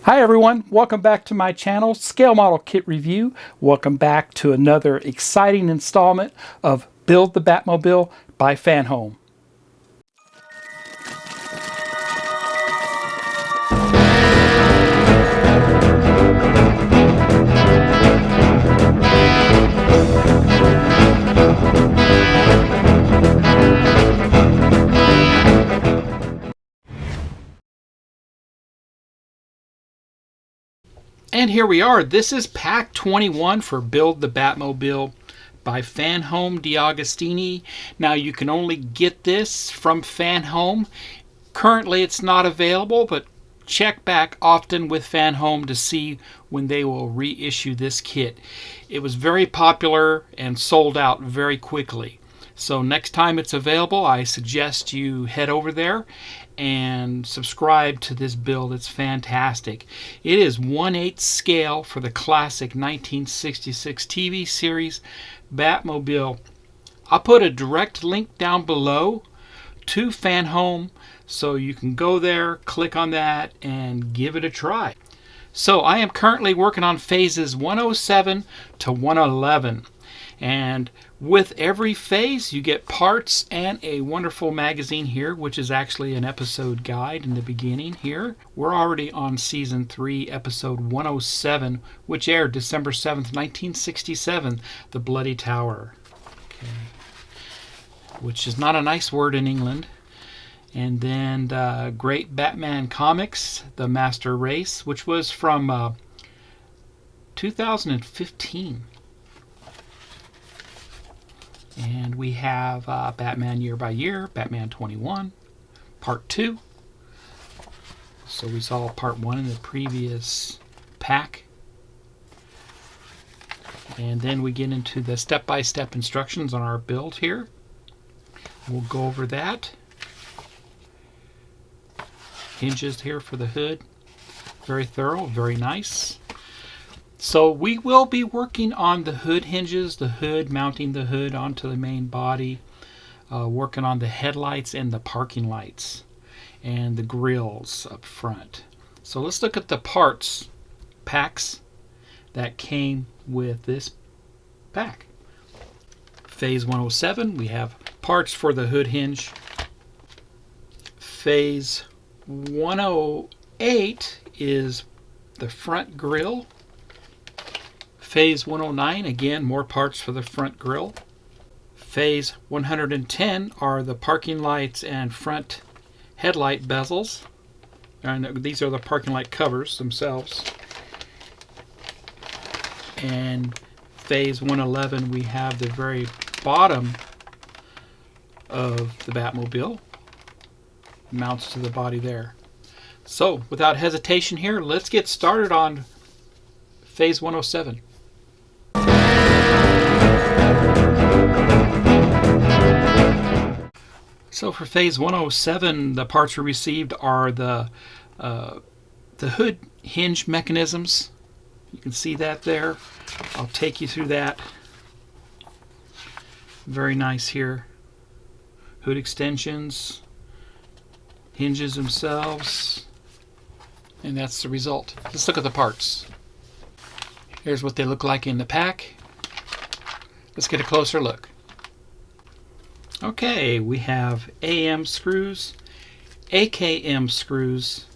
Hi everyone, welcome back to my channel, Scale Model Kit Review. Welcome back to another exciting installment of Build the Batmobile by FanHome. And here we are. This is pack 21 for Build the Batmobile by FanHome DeAgostini. Now you can only get this from FanHome. Currently it's not available, but check back often with FanHome to see when they will reissue this kit. It was very popular and sold out very quickly. So next time it's available, I suggest you head over there and subscribe to this build. It's fantastic. It is 1/8 scale for the classic 1966 TV series Batmobile. I'll put a direct link down below to FanHome so you can go there, click on that, and give it a try. So I am currently working on phases 107 to 111. And with every phase, you get parts and a wonderful magazine here, which is actually an episode guide in the beginning here. We're already on Season 3, Episode 107, which aired December 7th, 1967, The Bloody Tower. Okay. Which is not a nice word in England. And then Great Batman Comics, The Master Race, which was from 2015. And we have Batman Year by Year, Batman 21, Part 2. So we saw Part 1 in the previous pack. And then we get into the step-by-step instructions on our build here. We'll go over that. Hinges here for the hood. Very thorough, very nice. So we will be working on the hood hinges, the hood, mounting the hood onto the main body, working on the headlights and the parking lights, and the grills up front. So let's look at the packs that came with this pack. Phase 107, we have parts for the hood hinge. Phase 108 is the front grille. Phase 109, again, more parts for the front grille. Phase 110 are the parking lights and front headlight bezels. And these are the parking light covers themselves. And Phase 111, we have the very bottom of the Batmobile. Mounts to the body there. So, without hesitation here, let's get started on Phase 107. So for Phase 107, the parts we received are the hood hinge mechanisms. You can see that there. I'll take you through that. Very nice here. Hood extensions, hinges themselves, and that's the result. Let's look at the parts. Here's what they look like in the pack. Let's get a closer look. Okay, we have AM screws, AKM screws,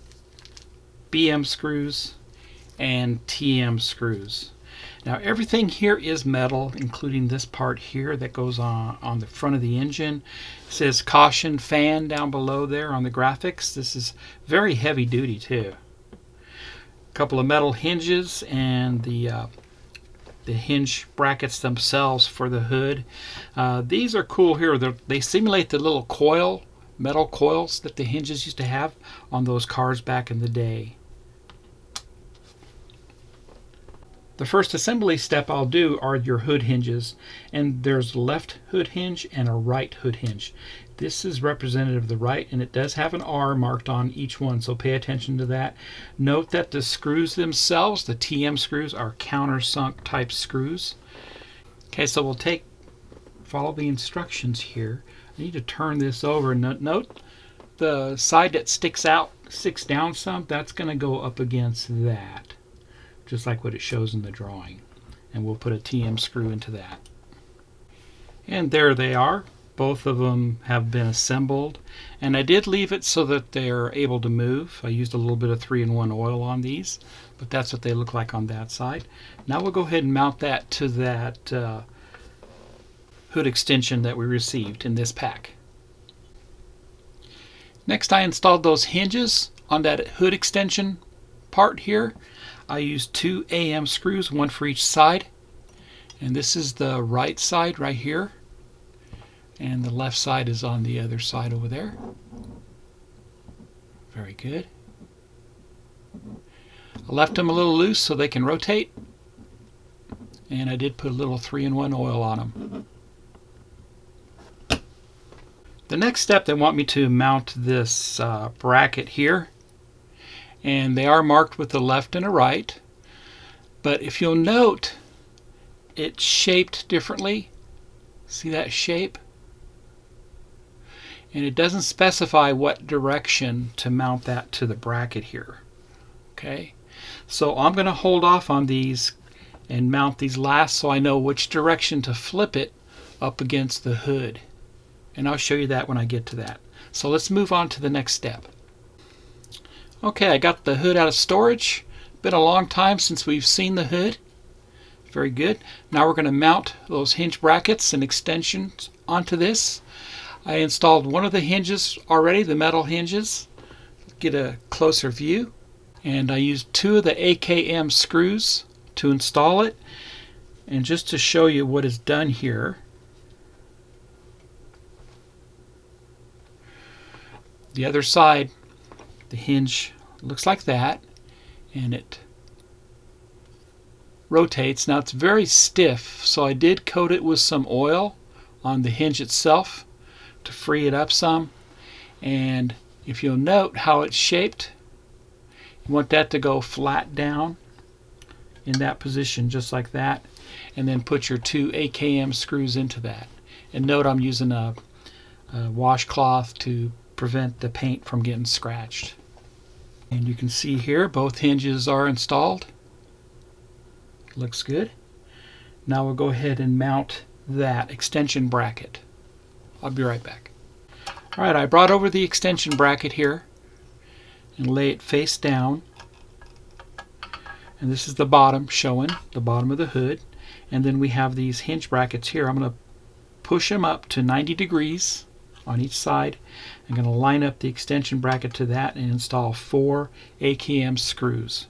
BM screws, and TM screws. Now everything here is metal, including this part here that goes on the front of the engine. It says caution fan down below there on the graphics. This is very heavy duty too. A couple of metal hinges and the hinge brackets themselves for the hood. These are cool here. They simulate the little metal coils that the hinges used to have on those cars back in the day. The first assembly step I'll do are your hood hinges, and there's a left hood hinge and a right hood hinge. This is representative of the right, and it does have an R marked on each one, so pay attention to that. Note that the screws themselves, the TM screws, are countersunk type screws. Okay, so we'll follow the instructions here. I need to turn this over. Note the side that sticks out sticks down some, that's going to go up against that, just like what it shows in the drawing. And we'll put a TM screw into that. And there they are. Both of them have been assembled. And I did leave it so that they're able to move. I used a little bit of 3-in-1 oil on these, but that's what they look like on that side. Now we'll go ahead and mount that to that hood extension that we received in this pack. Next, I installed those hinges on that hood extension part here. I used 2 AM screws, one for each side. And this is the right side right here. And the left side is on the other side over there. Very good. I left them a little loose so they can rotate. And I did put a little 3-in-1 oil on them. The next step, they want me to mount this bracket here. And they are marked with a left and a right. But if you'll note, it's shaped differently. See that shape? And it doesn't specify what direction to mount that to the bracket here. Okay, so I'm going to hold off on these and mount these last so I know which direction to flip it up against the hood. And I'll show you that when I get to that. So let's move on to the next step. Okay, I got the hood out of storage. Been a long time since we've seen the hood. Very good. Now we're going to mount those hinge brackets and extensions onto this. I installed one of the hinges already, the metal hinges. Get a closer view. And I used 2 of the AKM screws to install it. And just to show you what is done here, the other side, the hinge looks like that, and it rotates. Now it's very stiff, so I did coat it with some oil on the hinge itself to free it up some. And if you'll note how it's shaped, you want that to go flat down in that position, just like that, and then put your 2 AKM screws into that. And note I'm using a washcloth to prevent the paint from getting scratched. And you can see here both hinges are installed. Looks good. Now we'll go ahead and mount that extension bracket. I'll be right back. Alright, I brought over the extension bracket here and lay it face down. And this is the bottom, showing the bottom of the hood. And then we have these hinge brackets here. I'm going to push them up to 90 degrees on each side. I'm going to line up the extension bracket to that and install 4 AKM screws.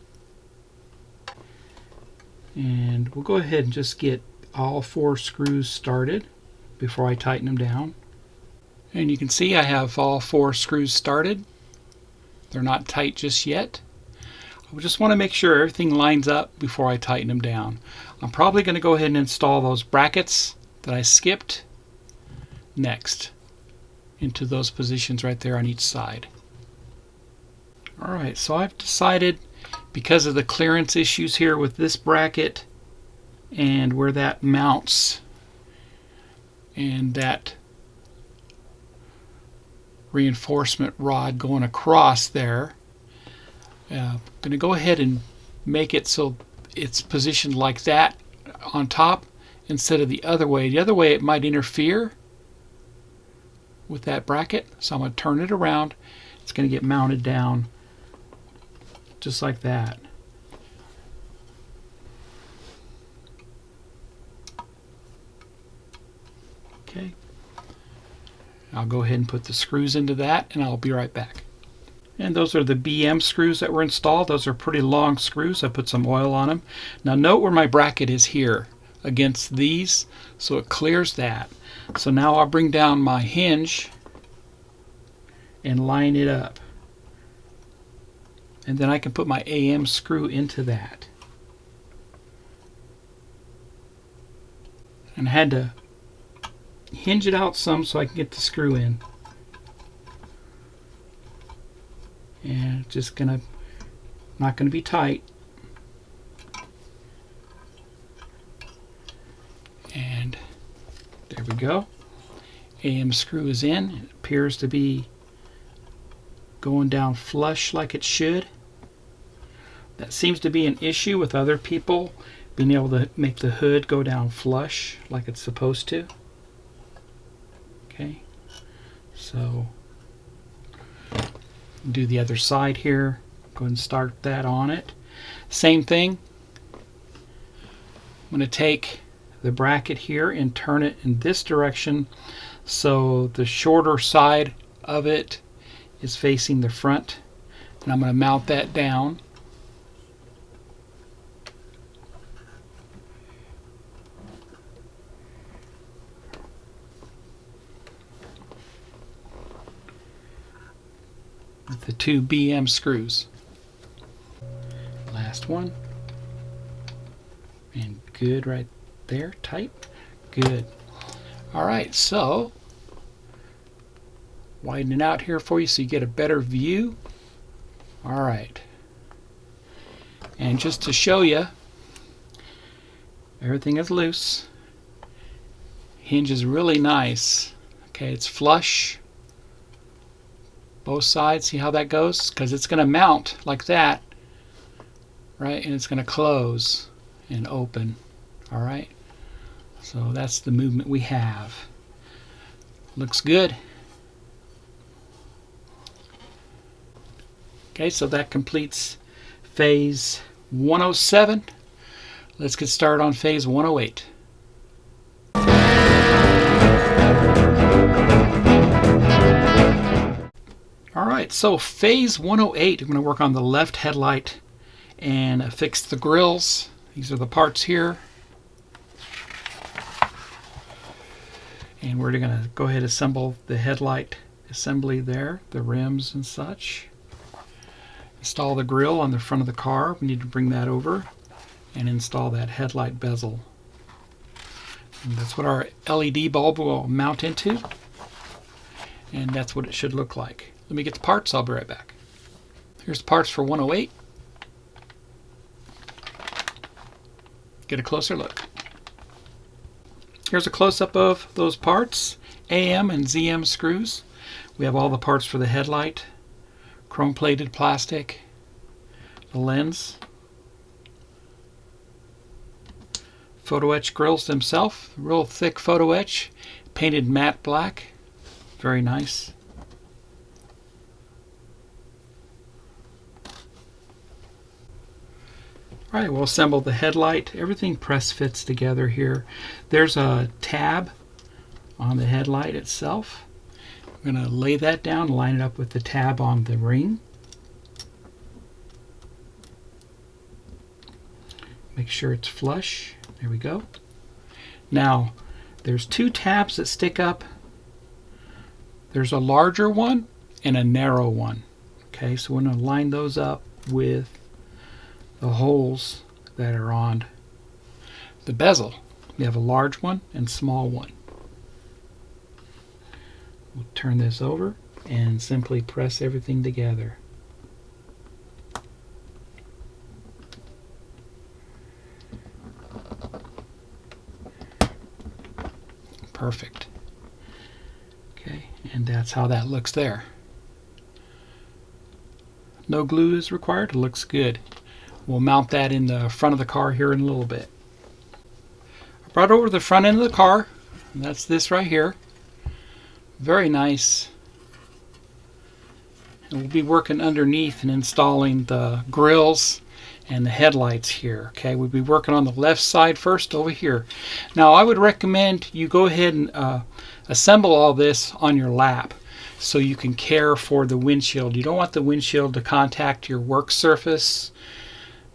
And we'll go ahead and just get all 4 screws started before I tighten them down. And you can see I have all 4 screws started. They're not tight just yet. I just want to make sure everything lines up before I tighten them down. I'm probably going to go ahead and install those brackets that I skipped next into those positions right there on each side. Alright, so I've decided, because of the clearance issues here with this bracket and where that mounts and that reinforcement rod going across there, I'm going to go ahead and make it so it's positioned like that on top instead of the other way. The other way it might interfere with that bracket, so I'm going to turn it around. It's going to get mounted down just like that. Okay. I'll go ahead and put the screws into that, and I'll be right back. And those are the BM screws that were installed. Those are pretty long screws. I put some oil on them. Now note where my bracket is here against these, so it clears that. So now I'll bring down my hinge and line it up. And then I can put my AM screw into that. And I had to hinge it out some so I can get the screw in. And it's just not gonna be tight. And there we go. AM screw is in. It appears to be going down flush like it should. That seems to be an issue with other people, being able to make the hood go down flush like it's supposed to. Okay, so do the other side here. Go ahead and start that on it. Same thing. I'm going to take the bracket here and turn it in this direction so the shorter side of it is facing the front, and I'm going to mount that down. With the 2 BM screws. Last one. And good right there, tight. Good. Alright, so widen it out here for you so you get a better view. Alright. And just to show you, everything is loose. Hinge is really nice. Okay, it's flush. Both sides, see how that goes? Because it's going to mount like that, right? And it's going to close and open. Alright, so that's the movement we have. Looks good. Okay, so that completes phase 107. Let's get started on phase 108. Alright, so phase 108, I'm going to work on the left headlight and fix the grills. These are the parts here. And we're going to go ahead and assemble the headlight assembly there, the rims and such. Install the grill on the front of the car. We need to bring that over and install that headlight bezel. And that's what our LED bulb will mount into. And that's what it should look like. Let me get the parts. I'll be right back. Here's the parts for 108. Get a closer look. Here's a close-up of those parts. AM and ZM screws. We have all the parts for the headlight, chrome-plated plastic, the lens, photo etch grills themselves, real thick photo etch, painted matte black, very nice. Alright, we'll assemble the headlight. Everything press fits together here. There's a tab on the headlight itself. I'm going to lay that down, line it up with the tab on the ring. Make sure it's flush. There we go. Now, there's 2 tabs that stick up. There's a larger one and a narrow one. Okay, so we're going to line those up with the holes that are on the bezel. We have a large one and small one. We'll turn this over and simply press everything together. Perfect. Okay, and that's how that looks there. No glue is required. It looks good. We'll mount that in the front of the car here in a little bit. I brought over the front end of the car. And that's this right here. Very nice. And we'll be working underneath and installing the grills and the headlights here. Okay, we'll be working on the left side first over here. Now I would recommend you go ahead and assemble all this on your lap so you can care for the windshield. You don't want the windshield to contact your work surface,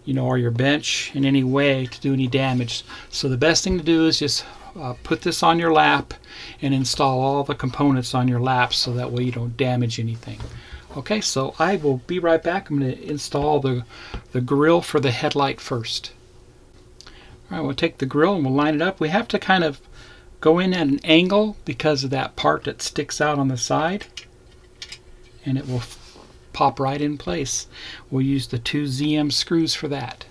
you know, or your bench in any way to do any damage. So the best thing to do is just put this on your lap and install all the components on your lap so that way you don't damage anything. Okay, so I will be right back. I'm going to install the grill for the headlight first. Alright, we'll take the grill and we'll line it up. We have to kind of go in at an angle because of that part that sticks out on the side, and it will pop right in place. We'll use the 2 ZM screws for that.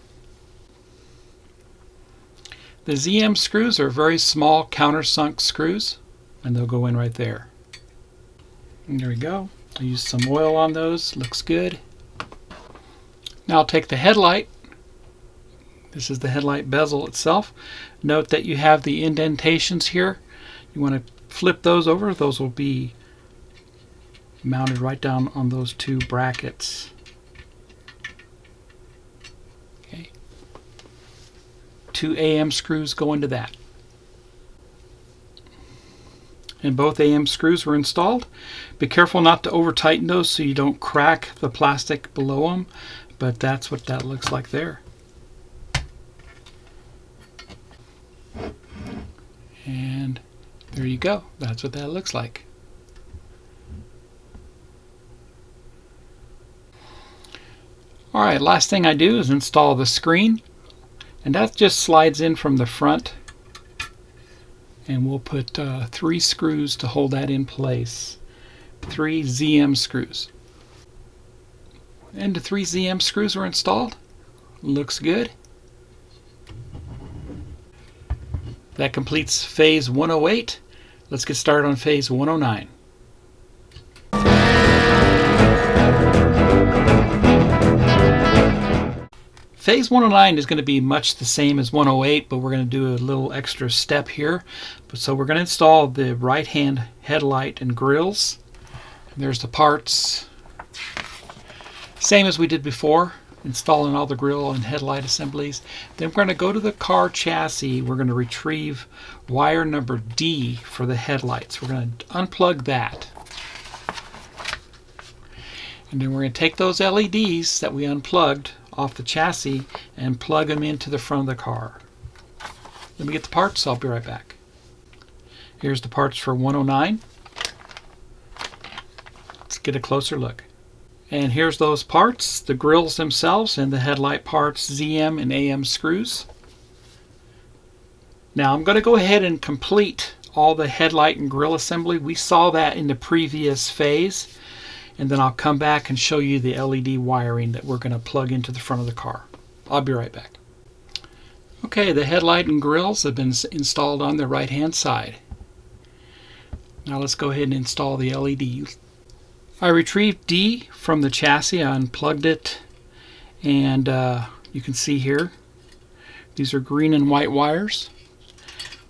The ZM screws are very small countersunk screws, and they'll go in right there. And there we go. I used some oil on those. Looks good. Now I'll take the headlight. This is the headlight bezel itself. Note that you have the indentations here. You want to flip those over. Those will be mounted right down on those two brackets. Okay. 2 AM screws go into that. And both AM screws were installed. Be careful not to over tighten those so you don't crack the plastic below them, but that's what that looks like there. And there you go. That's what that looks like. Alright, last thing I do is install the screen, and that just slides in from the front, and we'll put 3 screws to hold that in place. 3 ZM screws. And the 3 ZM screws were installed. Looks good. That completes phase 108. Let's get started on phase 109. Phase 109 is going to be much the same as 108, but we're going to do a little extra step here. So we're going to install the right-hand headlight and grills. And there's the parts. Same as we did before, installing all the grill and headlight assemblies. Then we're going to go to the car chassis. We're going to retrieve wire number D for the headlights. We're going to unplug that. And then we're going to take those LEDs that we unplugged off the chassis and plug them into the front of the car. Let me get the parts. I'll be right back. Here's the parts for 109. Let's get a closer look. And here's those parts, the grills themselves and the headlight parts, ZM and AM screws. Now I'm going to go ahead and complete all the headlight and grill assembly. We saw that in the previous phase. And then I'll come back and show you the LED wiring that we're going to plug into the front of the car. I'll be right back. Okay, the headlight and grills have been installed on the right hand side. Now let's go ahead and install the LED. I retrieved D from the chassis. I unplugged it, and you can see here these are green and white wires.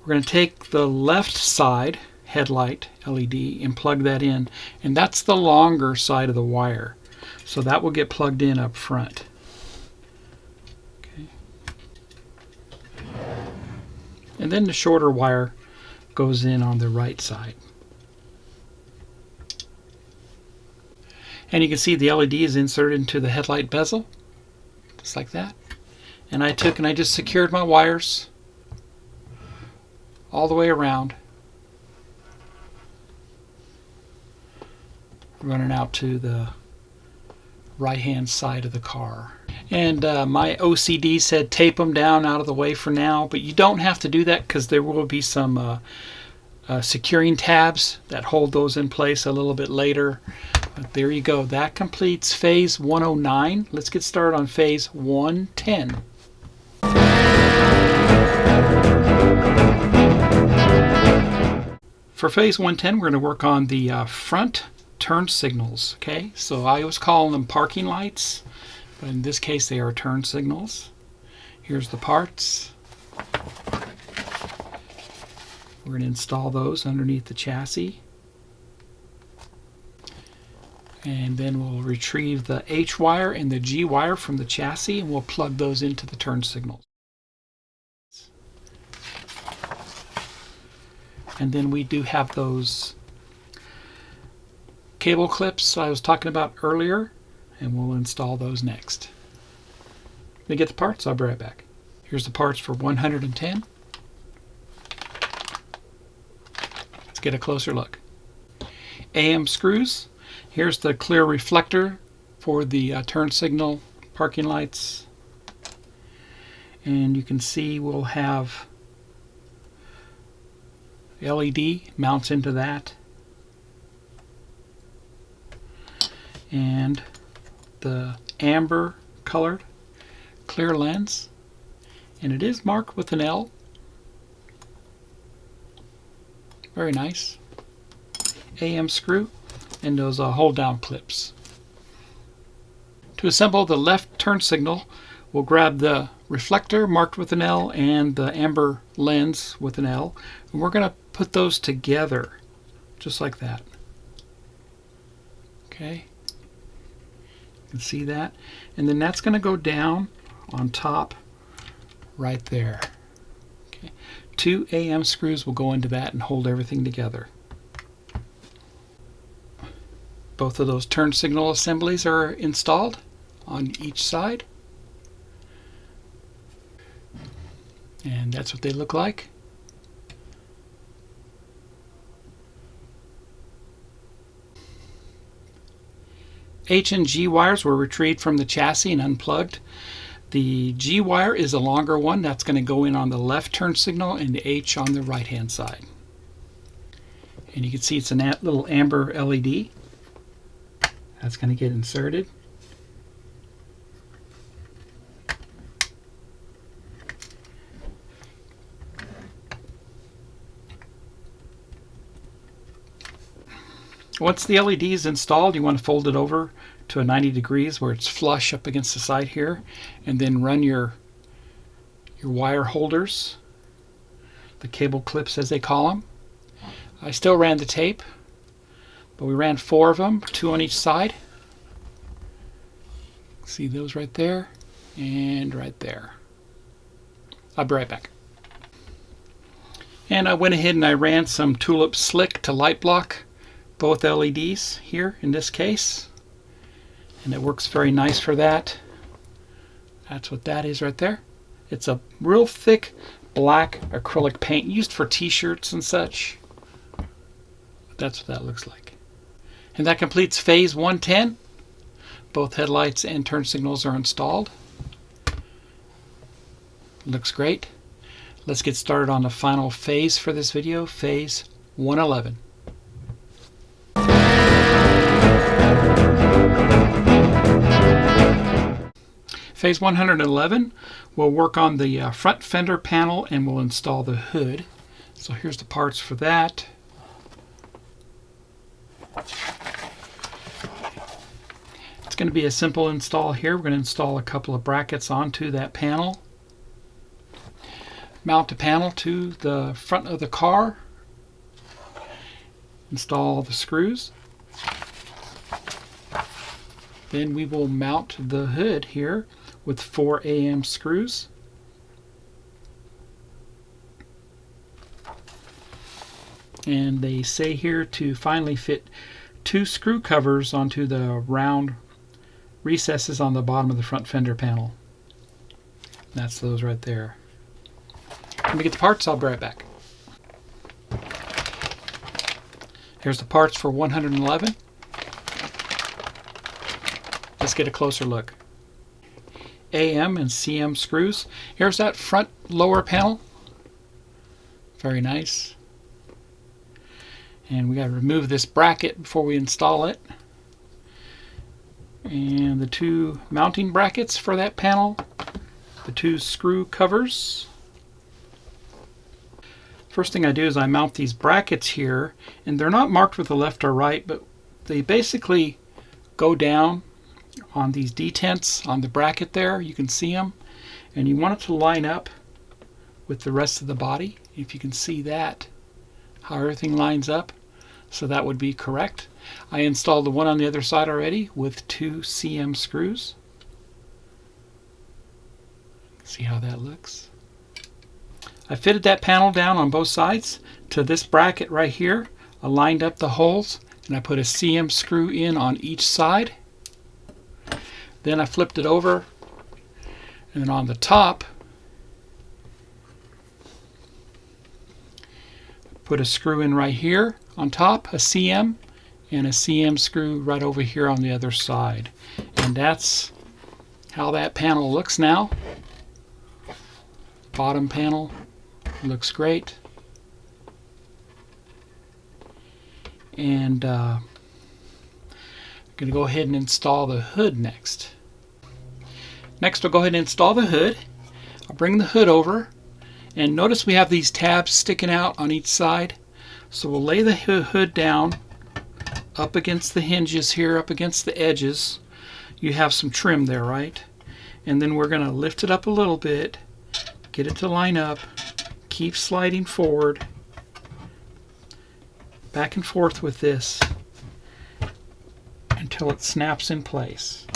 We're going to take the left side headlight LED and plug that in, and that's the longer side of the wire, so that will get plugged in up front. Okay. And then the shorter wire goes in on the right side, and you can see the LED is inserted into the headlight bezel just like that. And I just secured my wires all the way around, running out to the right hand side of the car. And my OCD said tape them down out of the way for now, but you don't have to do that because there will be some securing tabs that hold those in place a little bit later. But there you go. That completes phase 109. Let's get started on phase 110. For phase 110, we're going to work on the front turn signals. Okay, so I was calling them parking lights, but in this case they are turn signals. Here's the parts. We're going to install those underneath the chassis, and then we'll retrieve the H wire and the G wire from the chassis, and we'll plug those into the turn signals. And then we do have those cable clips I was talking about earlier, and we'll install those next. Let me get the parts. I'll be right back. Here's the parts for 110. Let's get a closer look. AM screws. Here's the clear reflector for the turn signal parking lights. And you can see we'll have LED mounts into that, and the amber colored clear lens, and it is marked with an L. Very nice. AM screw. and those hold down clips. To assemble the left turn signal, we'll grab the reflector marked with an L and the amber lens with an L, and we're going to put those together just like that. Okay, you can see that, and then that's going to go down on top right there. Okay. 2 AM screws will go into that and hold everything together. Both of those turn signal assemblies are installed on each side, and that's what they look like. H and G wires were retrieved from the chassis and unplugged. The G wire is a longer one that's going to go in on the left turn signal, and the H on the right hand side. And you can see it's a little amber LED that's going to get inserted. Once the LED is installed, you want to fold it over to a 90 degrees where it's flush up against the side here, and then run your wire holders, the cable clips as they call them. I still ran the tape, but we ran 4 of them, 2 on each side. See those right there and right there. I'll be right back. And I went ahead and I ran some Tulip Slick to light block both LEDs here in this case, and it works very nice for that. That's what that is right there. It's a real thick black acrylic paint used for t-shirts and such. That's what that looks like. And that completes phase 110. Both headlights and turn signals are installed. Looks great. Let's get started on the final phase for this video, phase 111. Phase 111, we'll work on the front fender panel and we'll install the hood. So here's the parts for that. It's going to be a simple install here. We're going to install a couple of brackets onto that panel. Mount the panel to the front of the car. Install the screws. Then we will mount the hood here with 4 AM screws. And they say here to finally fit 2 screw covers onto the round recesses on the bottom of the front fender panel. That's those right there. Let me get the parts, I'll be right back. Here's the parts for 111. Let's get a closer look. AM and CM screws. Here's that front lower panel. Very nice. And we got to remove this bracket before we install it. And the 2 mounting brackets for that panel. The 2 screw covers. First thing I do is I mount these brackets here, and they're not marked with the left or right, but they basically go down on these detents on the bracket there. You can see them, and you want it to line up with the rest of the body. If you can see that, how everything lines up, so that would be correct. I installed the one on the other side already with 2 CM screws. See how that looks. I fitted that panel down on both sides to this bracket right here. I lined up the holes and I put a CM screw in on each side. Then I flipped it over, and then on the top put a screw in right here on top, a CM, and a CM screw right over here on the other side. And that's how that panel looks now. Bottom panel looks great. And I'm going to go ahead and install the hood next. Next, we'll go ahead and install the hood. I'll bring the hood over, and notice we have these tabs sticking out on each side. So we'll lay the hood down up against the hinges here, up against the edges. You have some trim there, right? And then we're going to lift it up a little bit, get it to line up, keep sliding forward, back and forth with this until it snaps in place.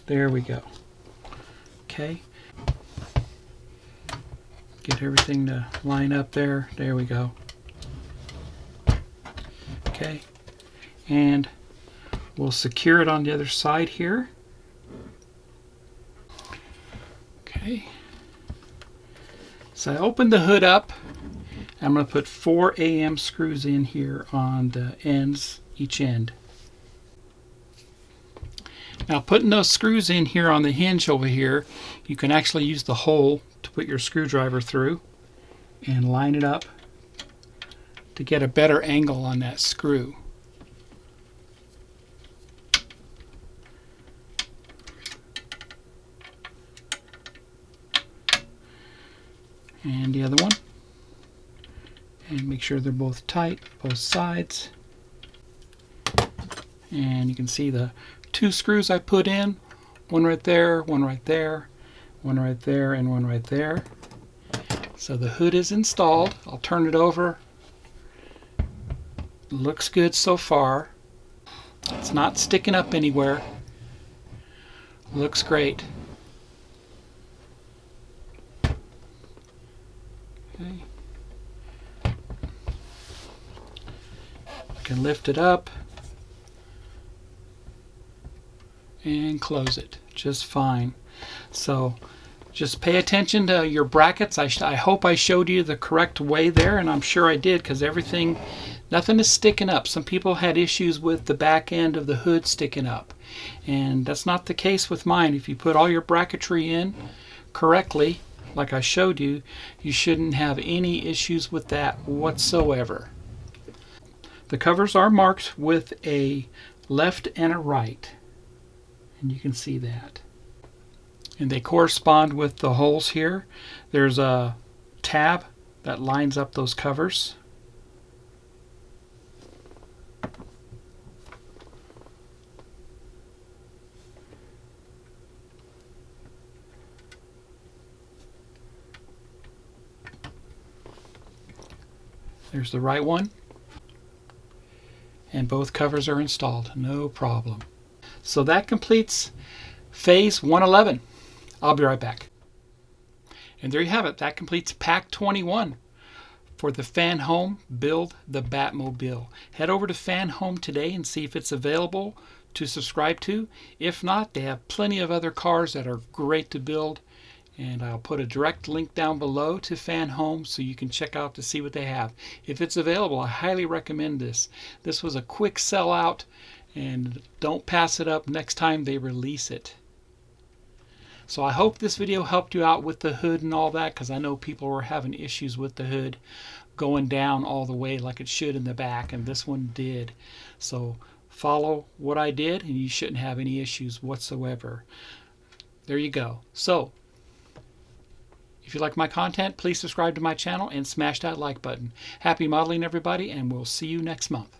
There we go. Okay. Get everything to line up there. There we go. Okay. And we'll secure it on the other side here. Okay. So I opened the hood up. I'm going to put 4 AM screws in here on the ends, each end. Now putting those screws in here on the hinge over here, you can actually use the hole to put your screwdriver through and line it up to get a better angle on that screw. And the other one. And make sure they're both tight, both sides. And you can see the 2 screws I put in, one right there, one right there, one right there, and one right there. So the hood is installed. I'll turn it over. Looks good so far. It's not sticking up anywhere. Looks great. Okay. I can lift it up and close it just fine. So just pay attention to your brackets. I hope I showed you the correct way there, and I'm sure I did, because nothing is sticking up. Some people had issues with the back end of the hood sticking up, and that's not the case with mine. If you put all your bracketry in correctly, like I showed you, you shouldn't have any issues with that whatsoever. The covers are marked with a left and a right, and you can see that. And they correspond with the holes here. There's a tab that lines up those covers. There's the right one. And both covers are installed, no problem. So that completes phase 111. I'll be right back. And there you have it. That completes pack 21 for the FanHome Build the Batmobile. Head over to FanHome today and see if it's available to subscribe to. If not, they have plenty of other cars that are great to build. And I'll put a direct link down below to FanHome so you can check out to see what they have. If it's available, I highly recommend this. This was a quick sellout, and don't pass it up next time they release it. So I hope this video helped you out with the hood and all that, because I know people were having issues with the hood going down all the way like it should in the back, and this one did. So follow what I did, and you shouldn't have any issues whatsoever. There you go. So if you like my content, please subscribe to my channel and smash that like button. Happy modeling, everybody, and we'll see you next month.